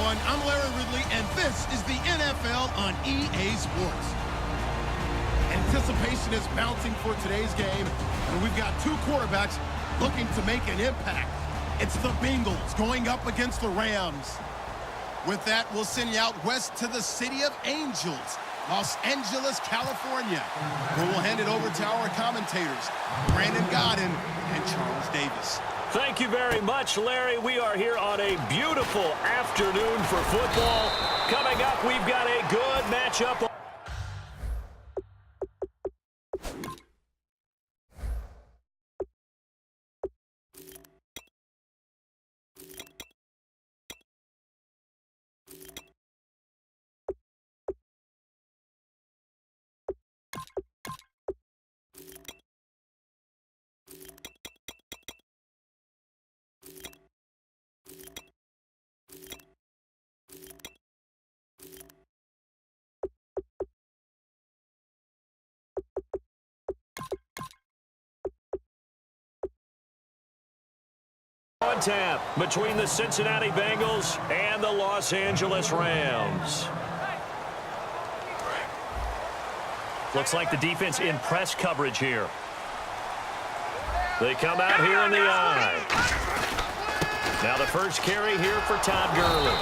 everyone. I'm Larry Ridley, and this is the NFL on EA Sports. Anticipation is mounting for today's game, and we've got two quarterbacks looking to make an impact. It's the Bengals going up against the Rams. With that, we'll send you out west to the City of Angels, Los Angeles, California, where we'll hand it over to our commentators, Brandon Godden and Charles Davis. Thank you very much, Larry. We are here on a beautiful afternoon for football. Coming up, we've got a good matchup. On tap between the Cincinnati Bengals and the Los Angeles Rams. Looks like the defense in press coverage here. They come out here in the eye. Now the first carry here for Todd Gurley.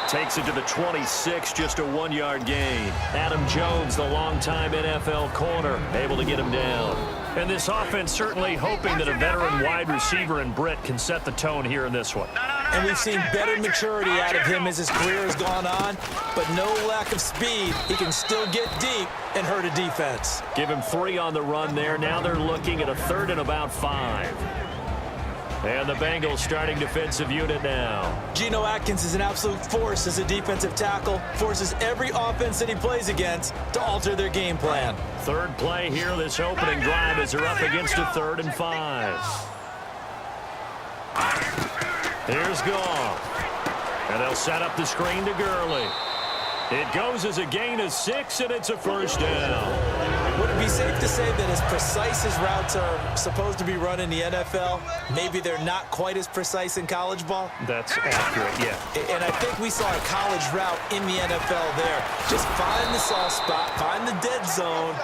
Takes it to the 26, just a 1-yard gain. Adam Jones, the longtime NFL corner, able to get him down. And this offense certainly hoping that a veteran wide receiver in Britt can set the tone here in this one. And we've seen better maturity out of him as his career has gone on, but no lack of speed. He can still get deep and hurt a defense. Give him 3 on the run there. Now they're looking at a 3rd and about 5. And the Bengals starting defensive unit now. Geno Atkins is an absolute force as a defensive tackle. Forces every offense that he plays against to alter their game plan. Third play here, this opening drive as they're up against a 3rd and 5. Here's Goff. And they'll set up the screen to Gurley. It goes as a gain of 6, and it's a first down. Would it be safe to say that as precise as routes are supposed to be run in the NFL, maybe they're not quite as precise in college ball? That's accurate, yeah. And I think we saw a college route in the NFL there. Just find the soft spot, find the dead zone,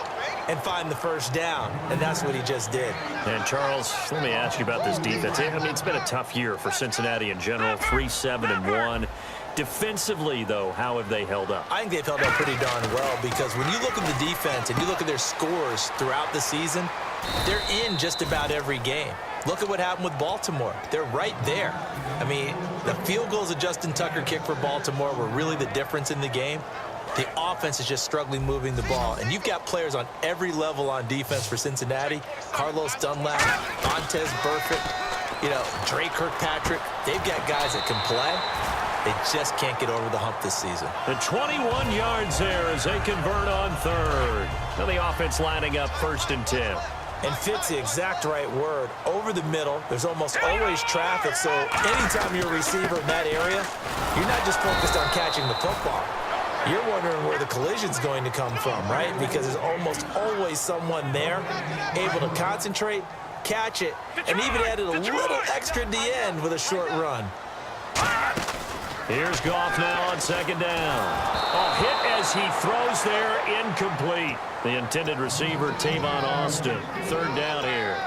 and find the first down. And that's what he just did. And, Charles, let me ask you about this defense. I mean, it's been a tough year for Cincinnati in general, 3-7-1. Defensively, though, how have they held up? I think they've held up pretty darn well because when you look at the defense and you look at their scores throughout the season, they're in just about every game. Look at what happened with Baltimore. They're right there. I mean, the field goals that Justin Tucker kicked for Baltimore were really the difference in the game. The offense is just struggling moving the ball. And you've got players on every level on defense for Cincinnati. Carlos Dunlap, Vontaze Burfict, Drake Kirkpatrick. They've got guys that can play. They just can't get over the hump this season. The 21 yards there as they convert on 3rd. Now the offense lining up 1st and 10. And fits the exact right word. Over the middle, there's almost always traffic, so anytime you're a receiver in that area, you're not just focused on catching the football. You're wondering where the collision's going to come from, right? Because there's almost always someone there able to concentrate, catch it, and even added a little extra at the end with a short run. Here's Goff now on 2nd down. A hit as he throws there, incomplete. The intended receiver, Tavon Austin. 3rd down here.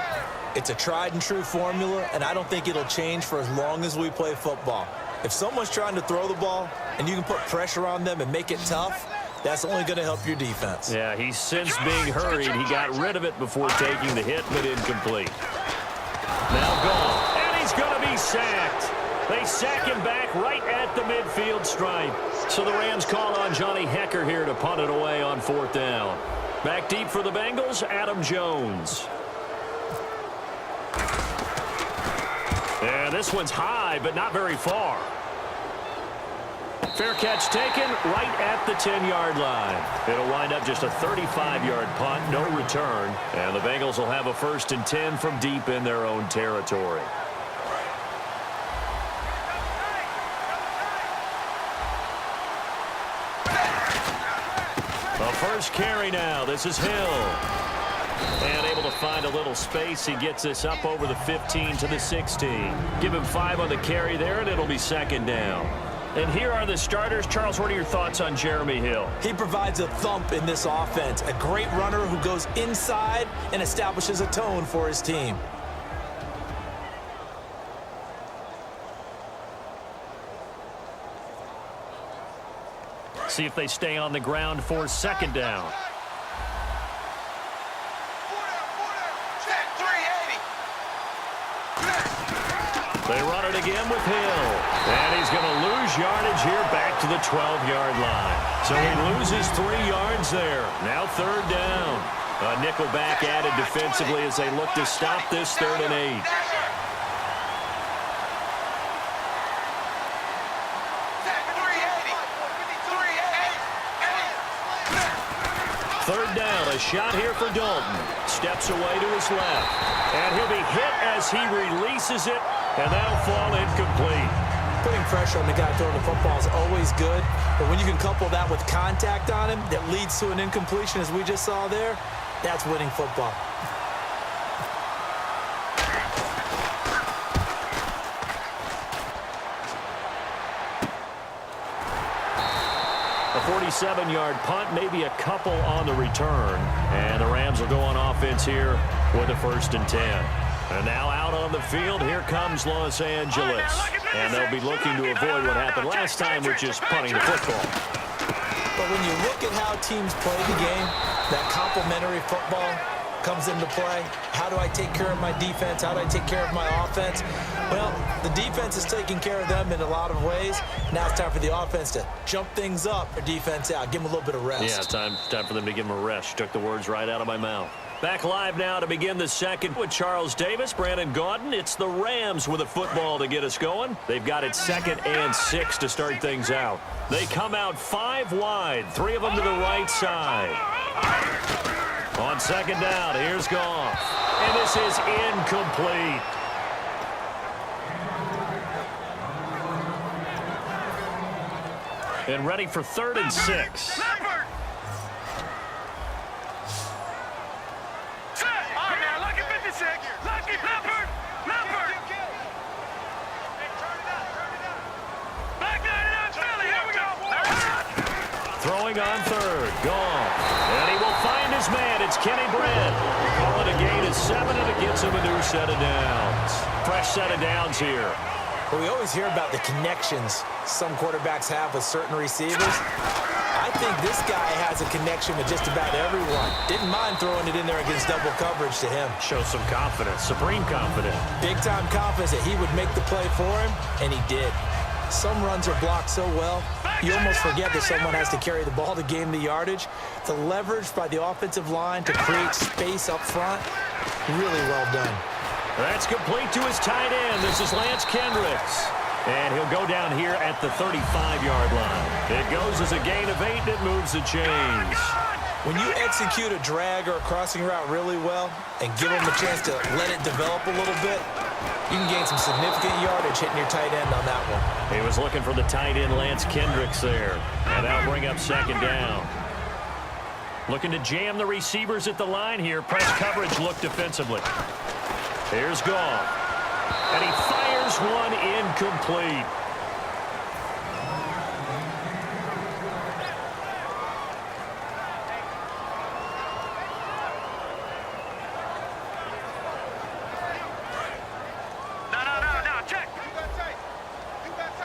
It's a tried and true formula, and I don't think it'll change for as long as we play football. If someone's trying to throw the ball and you can put pressure on them and make it tough, that's only going to help your defense. Yeah, he's since being hurried. He got rid of it before taking the hit, but incomplete. Now Goff, and he's going to be sacked. They sack him back right at the midfield stripe. So the Rams call on Johnny Hecker here to punt it away on 4th down. Back deep for the Bengals, Adam Jones. And this one's high, but not very far. Fair catch taken right at the 10-yard line. It'll wind up just a 35-yard punt, no return. And the Bengals will have a 1st and 10 from deep in their own territory. The first carry now. This is Hill. And able to find a little space. He gets this up over the 15 to the 16. Give him 5 on the carry there, and it'll be 2nd down. And here are the starters. Charles, what are your thoughts on Jeremy Hill? He provides a thump in this offense. A great runner who goes inside and establishes a tone for his team. See if they stay on the ground for second down. They run it again with Hill. And he's going to lose yardage here back to the 12-yard line. So he loses 3 yards there. Now third down. A nickel back added defensively as they look to stop this 3rd and 8. Third down, a shot here for Dalton. Steps away to his left. And he'll be hit as he releases it, and that'll fall incomplete. Putting pressure on the guy throwing the football is always good, but when you can couple that with contact on him that leads to an incompletion, as we just saw there, that's winning football. A 47-yard punt, maybe a couple on the return. And the Rams will go on offense here with a 1st and 10. And now out on the field, here comes Los Angeles. And they'll be looking to avoid what happened last time, which is punting the football. But when you look at how teams play the game, that complementary football comes into play. How do I take care of my defense? How do I take care of my offense? Well, the defense is taking care of them in a lot of ways. Now it's time for the offense to jump things up or defense out. Give them a little bit of rest. Yeah, time for them to give them a rest. You took the words right out of my mouth. Back live now to begin the second with Charles Davis, Brandon Gaudin. It's the Rams with a football to get us going. They've got it 2nd and 6 to start things out. They come out 5 wide, 3 of them to the right side. On second down, here's Goff. And this is incomplete. And ready for 3rd and 6. Throwing on 3rd, Goff. And he will find his man. It's Kenny Brent. Call it a gain of 7, and it gets him a new set of downs. Fresh set of downs here. Well, we always hear about the connections some quarterbacks have with certain receivers. I think this guy has a connection with just about everyone. Didn't mind throwing it in there against double coverage to him. Shows some confidence, supreme confidence. Big-time confidence that he would make the play for him, and he did. Some runs are blocked so well, you almost forget that someone has to carry the ball to gain the yardage. The leverage by the offensive line to create space up front, really well done. That's complete to his tight end. This is Lance Kendricks. And he'll go down here at the 35-yard line. It goes as a gain of 8, and it moves the chains. When you execute a drag or a crossing route really well and give them a chance to let it develop a little bit, you can gain some significant yardage hitting your tight end on that one. He was looking for the tight end, Lance Kendricks, there. And that'll bring up second down. Looking to jam the receivers at the line here. Press coverage look defensively. Here's Goff. And he fires one incomplete.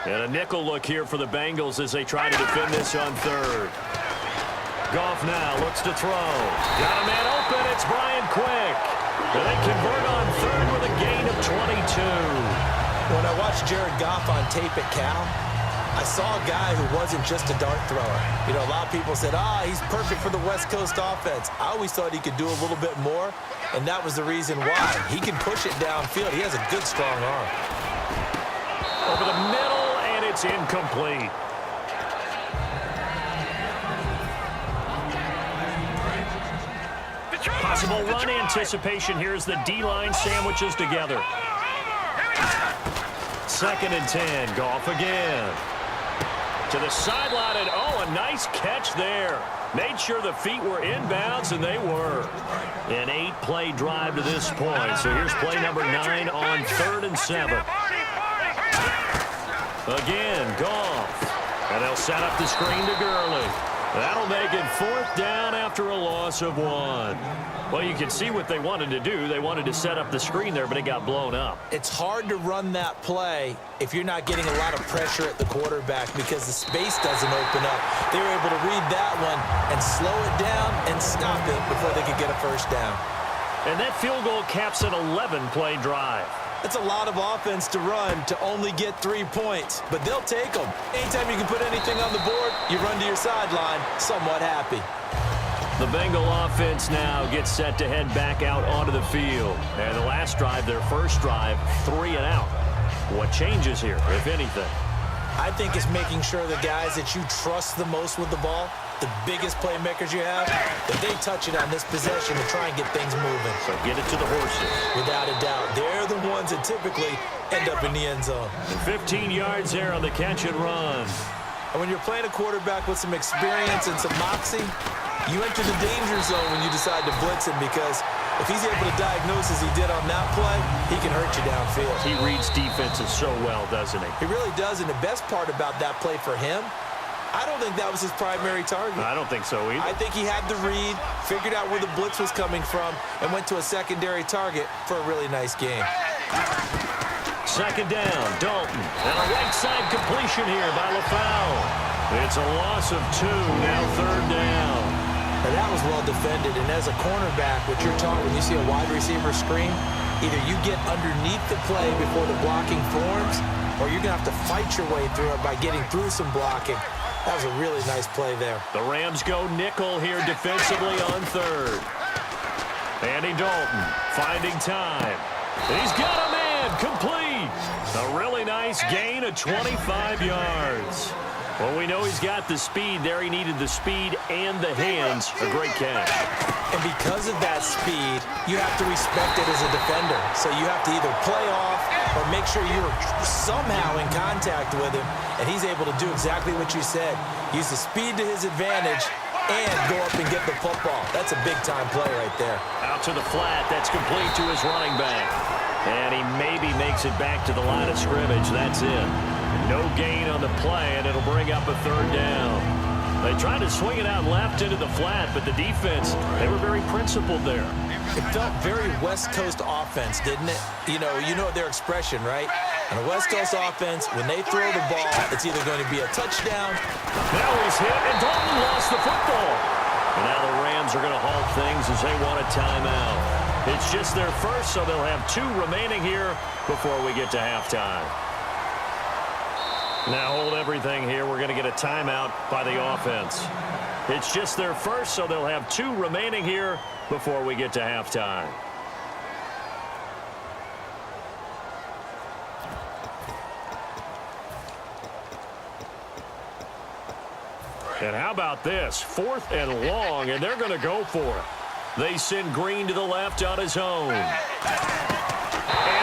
And a nickel look here for the Bengals as they try to defend this on 3rd. Goff now looks to throw. Got a man open. It's Brian Quick. And they convert on 3rd with a gain of 22. When I watched Jared Goff on tape at Cal, I saw a guy who wasn't just a dart thrower. You know, a lot of people said, he's perfect for the West Coast offense. I always thought he could do a little bit more, and that was the reason why. He can push it downfield. He has a good, strong arm. Over the middle, and it's incomplete. Possible run anticipation here as the D-line sandwiches together. 2nd and 10. Goff again. To the sideline, and a nice catch there. Made sure the feet were inbounds, and they were. An 8-play drive to this point. So here's play number 9 on 3rd and 7. Again, Goff. And they'll set up the screen to Gurley. That'll make it 4th down after a loss of 1. Well, you can see what they wanted to do. They wanted to set up the screen there, but it got blown up. It's hard to run that play if you're not getting a lot of pressure at the quarterback because the space doesn't open up. They were able to read that one and slow it down and stop it before they could get a first down. And that field goal caps an 11-play drive. That's a lot of offense to run to only get 3 points, but they'll take them. Anytime you can put anything on the board, you run to your sideline somewhat happy. The Bengal offense now gets set to head back out onto the field. And the last drive, their first drive, 3 and out. What changes here, if anything? I think it's making sure the guys that you trust the most with the ball, the biggest playmakers you have, that they touch it on this possession to try and get things moving. So get it to the horses. Without a doubt. They're the ones that typically end up in the end zone. 15 yards there on the catch and run. And when you're playing a quarterback with some experience and some moxie, you enter the danger zone when you decide to blitz him because if he's able to diagnose as he did on that play, he can hurt you downfield. He reads defenses so well, doesn't he? He really does, and the best part about that play for him, I don't think that was his primary target. I don't think so either. I think he had the read, figured out where the blitz was coming from, and went to a secondary target for a really nice game. 2nd down, Dalton. And a right side completion here by LaFau. It's a loss of 2, now 3rd down. Now that was well defended, and as a cornerback, what you're taught when you see a wide receiver screen, either you get underneath the play before the blocking forms, or you're going to have to fight your way through it by getting through some blocking. That was a really nice play there. The Rams go nickel here defensively on 3rd. Andy Dalton finding time. He's got a man complete. A really nice gain of 25 yards. Well, we know he's got the speed there. He needed the speed and the hands. A great catch. And because of that speed, you have to respect it as a defender. So you have to either play off or make sure you're somehow in contact with him. And he's able to do exactly what you said. Use the speed to his advantage and go up and get the football. That's a big-time play right there. Out to the flat. That's complete to his running back. And he maybe makes it back to the line of scrimmage. That's it. No gain on the play, and it'll bring up a 3rd down. They tried to swing it out left into the flat, but the defense, they were very principled there. It felt very West Coast offense, didn't it? You know their expression, right? On a West Coast offense, when they throw the ball, it's either going to be a touchdown. Now he's hit, and Dalton lost the football. And now the Rams are going to halt things as they want a timeout. It's just their first, so they'll have 2 remaining here before we get to halftime. Now hold everything here. We're going to get a timeout by the offense. It's just their first, so they'll have 2 remaining here before we get to halftime. And how about this? 4th and long, and they're going to go for it. They send Green to the left on his own. And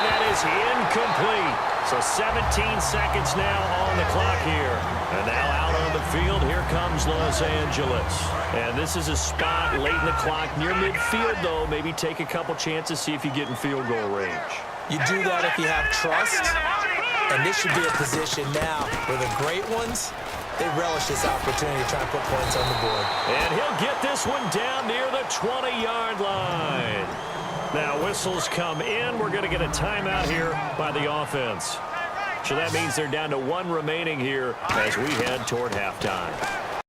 that is incomplete. So 17 seconds now on the clock here. And now out on the field, here comes Los Angeles. And this is a spot late in the clock near midfield, though. Maybe take a couple chances, see if you get in field goal range. You do that if you have trust. And this should be a position now where the great ones, they relish this opportunity to try and put points on the board. And he'll get this one down near the 20-yard line. Now whistles come in. We're going to get a timeout here by the offense. So that means they're down to 1 remaining here as we head toward halftime.